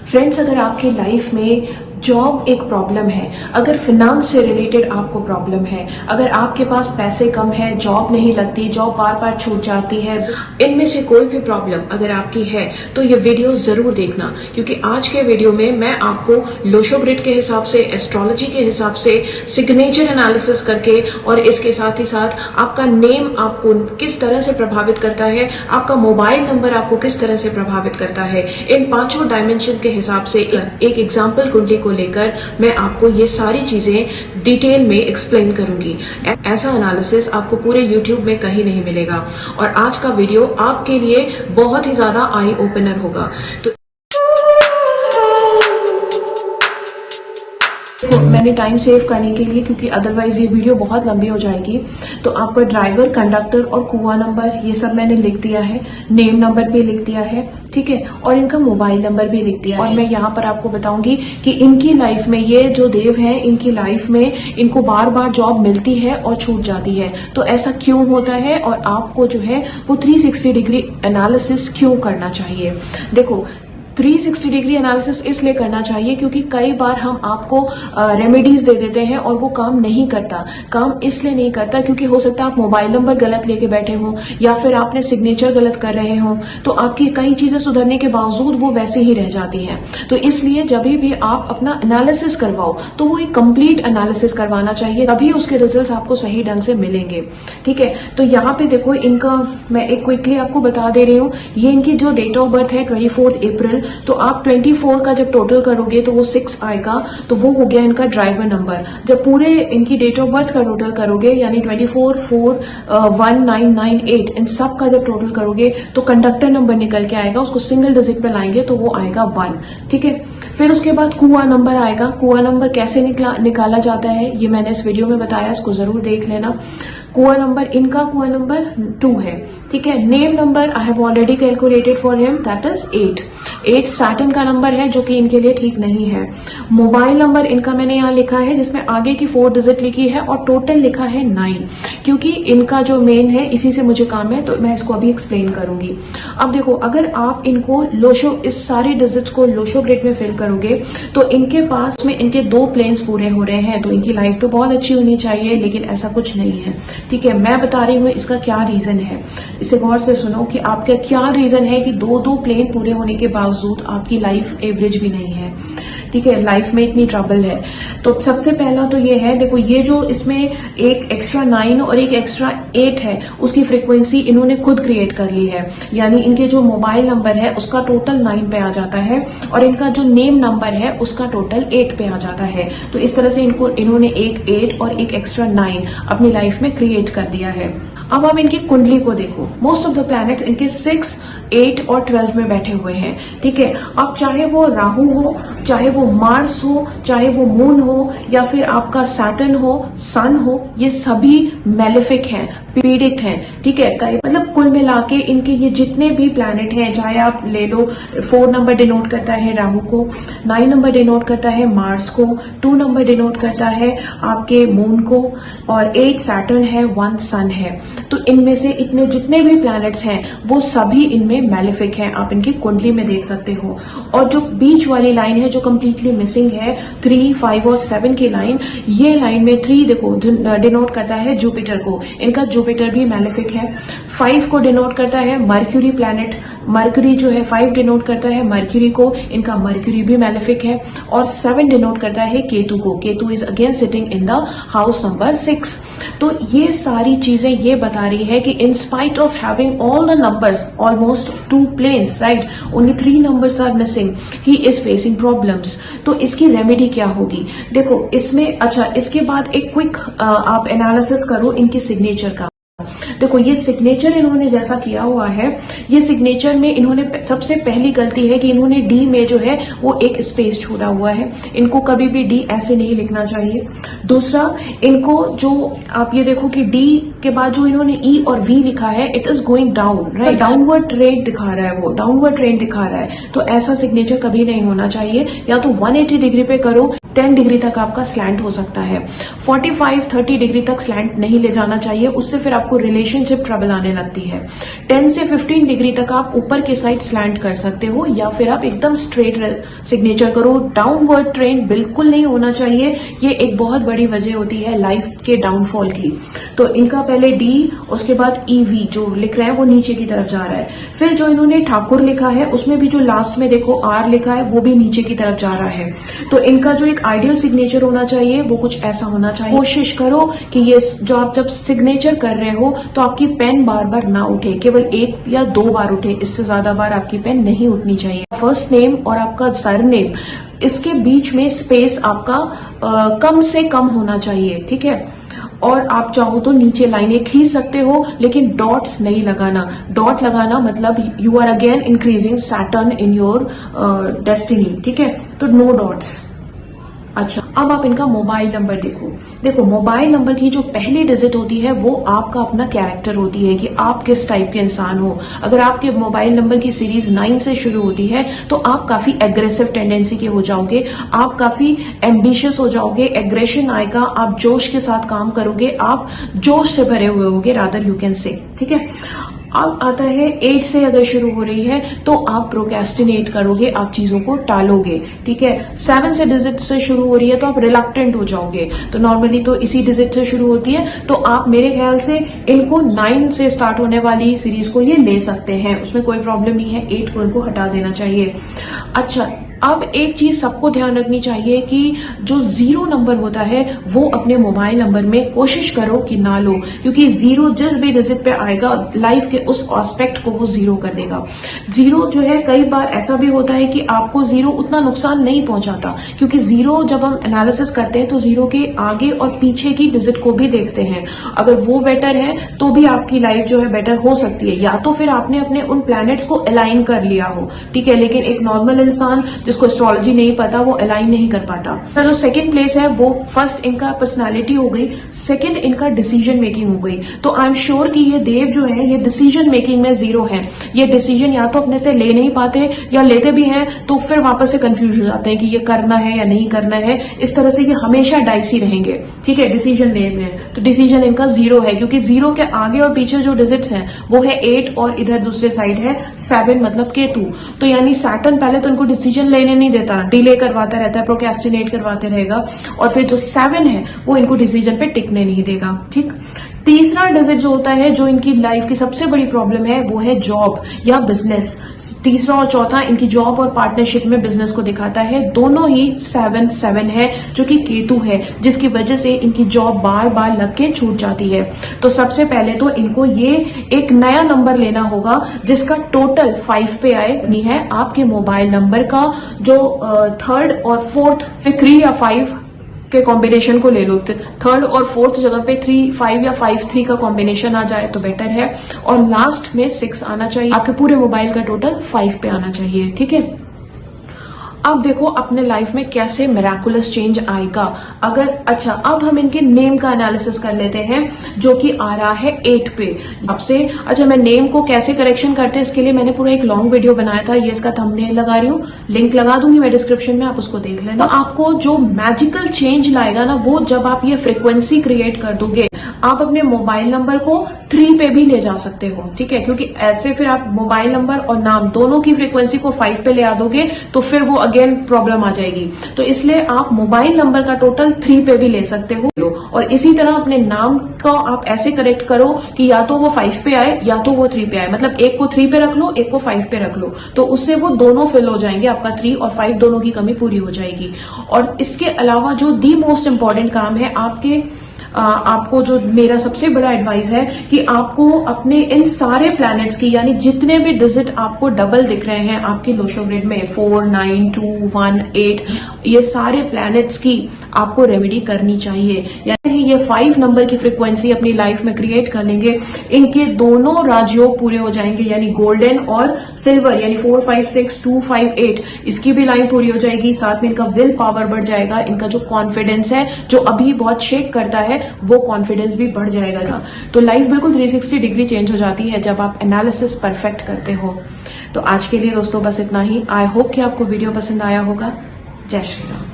Friends, अगर आपकी life में जॉब एक प्रॉब्लम है, अगर फिनांस से रिलेटेड आपको प्रॉब्लम है, अगर आपके पास पैसे कम है, जॉब नहीं लगती, जॉब बार बार छूट जाती है, इनमें से कोई भी प्रॉब्लम अगर आपकी है तो ये वीडियो जरूर देखना, क्योंकि आज के वीडियो में मैं आपको लोशो ग्रिड के हिसाब से, एस्ट्रोलॉजी के हिसाब से सिग्नेचर एनालिसिस करके और इसके साथ ही साथ आपका नेम आपको किस तरह से प्रभावित करता है, आपका मोबाइल नंबर आपको किस तरह से प्रभावित करता है, इन पांचों डायमेंशन के हिसाब से एक एग्जाम्पल कुंडली को लेकर मैं आपको ये सारी चीजें डिटेल में एक्सप्लेन करूंगी। ऐसा एनालिसिस आपको पूरे YouTube में कहीं नहीं मिलेगा और आज का वीडियो आपके लिए बहुत ही ज्यादा आई ओपनर होगा। तो मैंने टाइम सेव करने के लिए, क्योंकि अदरवाइज ये वीडियो बहुत लंबी हो जाएगी, तो आपका ड्राइवर, कंडक्टर और कुआं नंबर ये सब मैंने लिख दिया है, नेम नंबर भी लिख दिया है, ठीक है, और इनका मोबाइल नंबर भी लिख दिया है। और मैं यहाँ पर आपको बताऊंगी कि इनकी लाइफ में, ये जो देव हैं, इनकी लाइफ में इनको बार बार जॉब मिलती है और छूट जाती है, तो ऐसा क्यों होता है और आपको जो है वो 360 डिग्री एनालिसिस क्यों करना चाहिए। देखो, 360 डिग्री एनालिसिस इसलिए करना चाहिए क्योंकि कई बार हम आपको रेमेडीज दे देते हैं और वो काम नहीं करता। काम इसलिए नहीं करता क्योंकि हो सकता है आप मोबाइल नंबर गलत लेके बैठे हो या फिर आपने सिग्नेचर गलत कर रहे हो, तो आपकी कई चीजें सुधरने के बावजूद वो वैसे ही रह जाती हैं। तो इसलिए जब भी आप अपना एनालिसिस करवाओ तो वो एक कंप्लीट एनालिसिस करवाना चाहिए, तभी उसके रिजल्ट आपको सही ढंग से मिलेंगे, ठीक है। तो यहाँ पे देखो, इनका मैं एक क्विकली आपको बता दे रही हूँ। ये इनकी जो डेट ऑफ बर्थ है 24 अप्रैल, तो आप 24 का जब टोटल करोगे तो वो 6 आएगा, तो वो हो गया इनका ड्राइवर नंबर। जब पूरे इनकी डेट ऑफ बर्थ का टोटल करोगे, यानी 24, 4, 1, 9, 9, 8, इन सब का जब टोटल करोगे तो कंडक्टर नंबर निकल के आएगा, उसको सिंगल डिजिट पे लाएंगे तो वो आएगा 1, ठीक है। फिर उसके बाद कुआं नंबर आएगा। कुआं नंबर कैसे निकाला जाता है ये मैंने इस वीडियो में बताया, इसको जरूर देख लेना। कुआं नंबर, इनका कुआं नंबर 2 है, ठीक है। Name number I have already calculated for him, that is 8 Saturn का नंबर है, जो कि इनके लिए ठीक नहीं है। मोबाइल नंबर इनका मैंने यहाँ लिखा है, जिसमें आगे की 4 डिजिट लिखी है और टोटल लिखा है 9, क्योंकि इनका जो मेन है इसी से मुझे काम है, तो मैं इसको अभी एक्सप्लेन करूंगी। अब देखो, अगर आप इनको लोशो, इस सारे डिजिट्स को लोशो ग्रिड में फिल करोगे तो इनके पास में इनके 2 प्लेन्स पूरे हो रहे हैं, तो इनकी लाइफ तो बहुत अच्छी होनी चाहिए, लेकिन ऐसा कुछ नहीं है, ठीक है। मैं बता रही हूँ इसका क्या रीजन है, इसे गौर से सुनो कि आपका क्या रीजन है कि 2 प्लेन पूरे होने के बावजूद आपकी लाइफ एवरेज भी नहीं है, ठीक है, लाइफ में इतनी ट्रबल है। तो सबसे पहला तो ये है, देखो, ये जो इसमें एक एक्स्ट्रा 9 और एक एक्स्ट्रा 8 है, उसकी फ्रीक्वेंसी इन्होंने खुद क्रिएट कर ली है, यानी इनके जो मोबाइल नंबर है उसका टोटल 9 पे आ जाता है और इनका जो नेम नंबर है उसका टोटल 8 पे आ जाता है। तो इस तरह से इन्होंने एक 8 और एक एक्स्ट्रा 9 अपनी लाइफ में क्रिएट कर दिया है। अब आप इनकी कुंडली को देखो, मोस्ट ऑफ द प्लैनेट्स इनके 6, 8 और 12 में बैठे हुए हैं, ठीक है। अब चाहे वो राहु हो, चाहे वो मार्स हो, चाहे वो मून हो, या फिर आपका सैटर्न हो, सन हो, ये सभी मेलेफिक हैं, पीड़ित हैं, ठीक है। मतलब कुल मिला के इनके ये जितने भी प्लैनेट हैं, चाहे आप ले लो, 4 नंबर डिनोट करता है राहु को, 9 नंबर डिनोट करता है मार्स को, 2 नंबर डिनोट करता है आपके मून को, और 8 सैटर्न है, 1 सन है। तो इनमें से इतने जितने भी प्लैनेट्स हैं वो सभी इनमें मेलेफिक हैं, आप इनकी कुंडली में देख सकते हो। और जो बीच वाली लाइन है जो कंप्लीटली मिसिंग है, 3, 5 और 7 की लाइन, ये लाइन में 3 देखो डिनोट करता है जुपिटर को, इनका जुपिटर भी मेलेफिक है। 5 को डिनोट करता है मर्क्यूरी प्लैनेट, मर्क्यूरी जो है 5 डिनोट करता है मर्क्यूरी को, इनका मर्क्यूरी भी मेलेफिक है। और 7 डिनोट करता है केतु को, Ketu is again sitting in the house number 6। तो ये सारी चीजें ये बता रही है कि in spite of having all the numbers, almost 2 planes, right, only 3 numbers are missing, he is facing problems. तो इसकी रेमेडी क्या होगी? देखो, इसमें अच्छा, इसके बाद एक क्विक आप एनालिसिस करो इनके सिग्नेचर का। देखो, ये सिग्नेचर इन्होंने जैसा किया हुआ है, ये सिग्नेचर में इन्होंने सबसे पहली गलती है कि इन्होंने डी में जो है वो एक स्पेस छोड़ा हुआ है, इनको कभी भी डी ऐसे नहीं लिखना चाहिए। दूसरा, इनको जो आप ये देखो कि डी के बाद जो इन्होंने ई और वी लिखा है, it is going down, right, downward trend दिखा रहा है, वो डाउनवर्ड ट्रेंड दिखा रहा है, तो ऐसा सिग्नेचर कभी नहीं होना चाहिए। या तो 180 डिग्री पे करो 10 डिग्री तक आपका स्लैंट हो सकता है। 45-30 डिग्री तक स्लैंट नहीं ले जाना चाहिए, उससे फिर आपको रिलेशनशिप ट्रबल आने लगती है। 10 से 15 डिग्री तक आप ऊपर के साइड स्लैंट कर सकते हो, या फिर आप एकदम स्ट्रेट सिग्नेचर करो। डाउनवर्ड ट्रेंड बिल्कुल नहीं होना चाहिए, ये एक बहुत बड़ी वजह होती है लाइफ के डाउनफॉल की। तो इनका पहले डी, उसके बाद ईवी जो लिख रहे हैं वो नीचे की तरफ जा रहा है। फिर जो इन्होंने ठाकुर लिखा है उसमें भी जो लास्ट में देखो आर लिखा है वो भी नीचे की तरफ जा रहा है। तो इनका जो एक आइडियल सिग्नेचर होना चाहिए वो कुछ ऐसा होना चाहिए। कोशिश करो कि ये जो आप जब सिग्नेचर कर रहे हो तो आपकी पेन बार बार ना उठे, केवल 1 या 2 बार उठे, इससे ज्यादा बार आपकी पेन नहीं उठनी चाहिए। फर्स्ट नेम और आपका सरनेम, इसके बीच में स्पेस आपका कम से कम होना चाहिए, ठीक है। और आप चाहो तो नीचे लाइनें खींच सकते हो, लेकिन डॉट्स नहीं लगाना। डॉट लगाना मतलब you are again increasing Saturn in your destiny, ठीक है। तो नो डॉट्स। अच्छा, अब आप इनका मोबाइल नंबर देखो मोबाइल नंबर की जो पहली डिजिट होती है वो आपका अपना कैरेक्टर होती है कि आप किस टाइप के इंसान हो। अगर आपके मोबाइल नंबर की सीरीज 9 से शुरू होती है तो आप काफी एग्रेसिव टेंडेंसी के हो जाओगे, आप काफी एम्बिशियस हो जाओगे, एग्रेशन आएगा, आप जोश के साथ काम करोगे, आप जोश से भरे हुए होगे, रादर यू कैन से, ठीक है। अब आता है 8 से अगर शुरू हो रही है तो आप प्रोक्रेस्टिनेट करोगे, आप चीजों को टालोगे, ठीक है। 7 से डिजिट से शुरू हो रही है तो आप रिलक्टेंट हो जाओगे, तो नॉर्मली तो इसी डिजिट से शुरू होती है, तो आप मेरे ख्याल से इनको 9 से स्टार्ट होने वाली सीरीज को ये ले सकते हैं, उसमें कोई प्रॉब्लम नहीं है। 8 को इनको हटा देना चाहिए। अच्छा, अब एक चीज सबको ध्यान रखनी चाहिए कि जो 0 नंबर होता है वो अपने मोबाइल नंबर में कोशिश करो कि ना लो, क्योंकि 0 जिस भी डिजिट पे आएगा लाइफ के उस एस्पेक्ट को वो 0 कर देगा। 0 जो है कई बार ऐसा भी होता है कि आपको 0 उतना नुकसान नहीं पहुंचाता, क्योंकि 0 जब हम एनालिसिस करते हैं तो 0 के आगे और पीछे की डिजिट को भी देखते हैं। अगर वो बेटर है तो भी आपकी लाइफ जो है बेटर हो सकती है, या तो फिर आपने अपने उन प्लैनेट्स को अलाइन कर लिया हो, ठीक है। लेकिन एक नॉर्मल इंसान जिसको एस्ट्रोलॉजी नहीं पता वो अलाइन नहीं कर पाता। तो जो सेकंड प्लेस है वो फर्स्ट इनका पर्सनालिटी हो गई, सेकंड इनका डिसीजन मेकिंग हो गई। तो आई एम श्योर कि ये देव जो है ये डिसीजन मेकिंग में 0 है। ये डिसीजन या तो अपने से ले नहीं पाते, या लेते भी हैं तो फिर वापस से कंफ्यूज हो जाते हैं कि ये करना है या नहीं करना है। इस तरह से ये हमेशा डाइसी रहेंगे, ठीक है, डिसीजन लेने में। तो डिसीजन इनका 0 है, क्योंकि 0 के आगे और पीछे जो डिजिट्स हैं वो है 8 और इधर दूसरे साइड है 7 मतलब केतु। तो यानी सैटर्न पहले तो इनको डिसीजन लेने नहीं देता, डिले करवाता रहता है, प्रोक्रेस्टिनेट करवाते रहेगा, और फिर जो 7 है वो इनको डिसीजन पे टिकने नहीं देगा, ठीक। तीसरा डिजिट जो होता है, जो इनकी लाइफ की सबसे बड़ी प्रॉब्लम है, वो है जॉब या बिजनेस। तीसरा और चौथा इनकी जॉब और पार्टनरशिप में बिजनेस को दिखाता है। दोनों ही 7-7 है, जो कि केतु है, जिसकी वजह से इनकी जॉब बार बार लग के छूट जाती है। तो सबसे पहले तो इनको ये एक नया नंबर लेना होगा जिसका टोटल 5 पे आए। नहीं है आपके मोबाइल नंबर का जो 3rd और 4th 3 या 5 के कॉम्बिनेशन को ले लो। 3rd और 4th जगह पे 3-5 या 5-3 का कॉम्बिनेशन आ जाए तो बेटर है, और लास्ट में 6 आना चाहिए। आपके पूरे मोबाइल का टोटल 5 पे आना चाहिए, ठीक है। अब देखो अपने लाइफ में कैसे मिराकुलस चेंज आएगा अगर। अच्छा, अब हम इनके नेम का एनालिसिस कर लेते हैं, जो कि आ रहा है 8 पे आपसे। अच्छा, मैं नेम को कैसे करेक्शन करते हैं इसके लिए मैंने पूरा एक लॉन्ग वीडियो बनाया था, ये इसका थंबनेल लगा रही हूँ, लिंक लगा दूंगी मैं डिस्क्रिप्शन में, आप उसको देख लेना। तो आपको जो मैजिकल चेंज लाएगा ना, वो जब आप ये फ्रीक्वेंसी क्रिएट कर दोगे, आप अपने मोबाइल नंबर को 3 पे भी ले जा सकते हो, ठीक है। क्योंकि ऐसे फिर आप मोबाइल नंबर और नाम दोनों की फ्रीक्वेंसी को 5 पे ले आ दोगे तो फिर वो अगेन प्रॉब्लम आ जाएगी। तो इसलिए आप मोबाइल नंबर का टोटल 3 पे भी ले सकते हो, और इसी तरह अपने नाम को आप ऐसे करेक्ट करो कि या तो वो 5 पे आए या तो वो 3 पे आए। मतलब एक को 3 पे रख लो, एक को 5 पे रख लो, तो उससे वो दोनों फिल हो जाएंगे, आपका 3 और 5 दोनों की कमी पूरी हो जाएगी। और इसके अलावा जो दी मोस्ट इंपॉर्टेंट काम है आपको जो मेरा सबसे बड़ा एडवाइस है कि आपको अपने इन सारे प्लैनेट्स की, यानी जितने भी डिजिट आपको डबल दिख रहे हैं आपके लोशो ग्रिड में 4, 9, 2, 1, 8, ये सारे प्लैनेट्स की आपको रेमेडी करनी चाहिए। यानी ये 5 नंबर की फ्रीक्वेंसी अपनी लाइफ में क्रिएट कर लेंगे, इनके दोनों राजयोग पूरे हो जाएंगे, यानी गोल्डन और सिल्वर, यानी 4, 5, 6, 2, 5, 8 इसकी भी लाइन पूरी हो जाएगी। साथ में इनका विल पावर बढ़ जाएगा, इनका जो कॉन्फिडेंस है जो अभी बहुत शेक करता है वो कॉन्फिडेंस भी बढ़ जाएगा। तो लाइफ बिल्कुल 360 डिग्री चेंज हो जाती है जब आप एनालिसिस परफेक्ट करते हो। तो आज के लिए दोस्तों बस इतना ही। आई होप कि आपको वीडियो पसंद आया होगा। जय श्री राम।